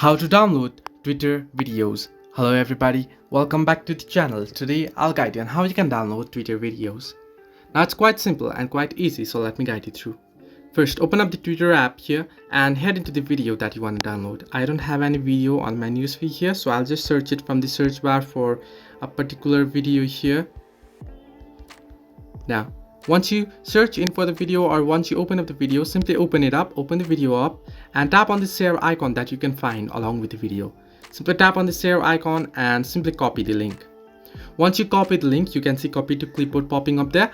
How to download Twitter videos. Hello everybody, welcome back to the channel. Today I'll guide you on how you can download Twitter videos. Now it's quite simple and quite easy, so let me guide you through. First, open up the Twitter app here and head into the video that you want to download. I don't have any video on my newsfeed here, so I'll just search it from the search bar for a particular video here. Now, once you search in for the video or once you open up the video, simply open the video up and tap on the share icon that you can find along with the video. Simply tap on the share icon and simply copy the link. Once you copy the link, you can see copy to clipboard popping up there.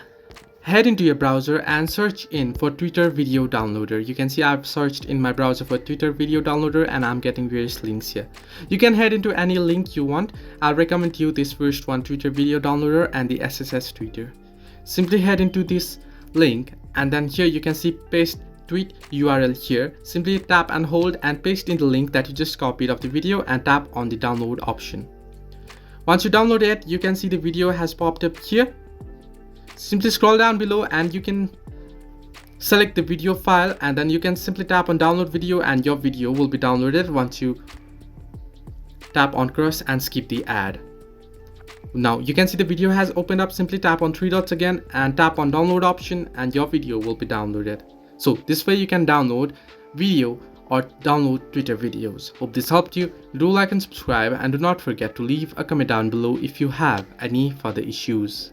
Head into your browser and search in for Twitter video downloader. You can see I've searched in my browser for Twitter video downloader and I'm getting various links here. You can head into any link you want. I'll recommend you this first one, Twitter video downloader and the SSS Twitter. Simply head into this link and then here you can see paste tweet URL here. Simply tap and hold and paste in the link that you just copied of the video and tap on the download option. Once you download it, you can see the video has popped up here. Simply scroll down below and you can select the video file and then you can simply tap on download video and your video will be downloaded once you tap on cross and skip the ad. Now you can see the video has opened up. Simply tap on three dots again and tap on download option and your video will be downloaded. So this way you can download video or download Twitter videos. Hope this helped you. Do like and subscribe and do not forget to leave a comment down below if you have any further issues.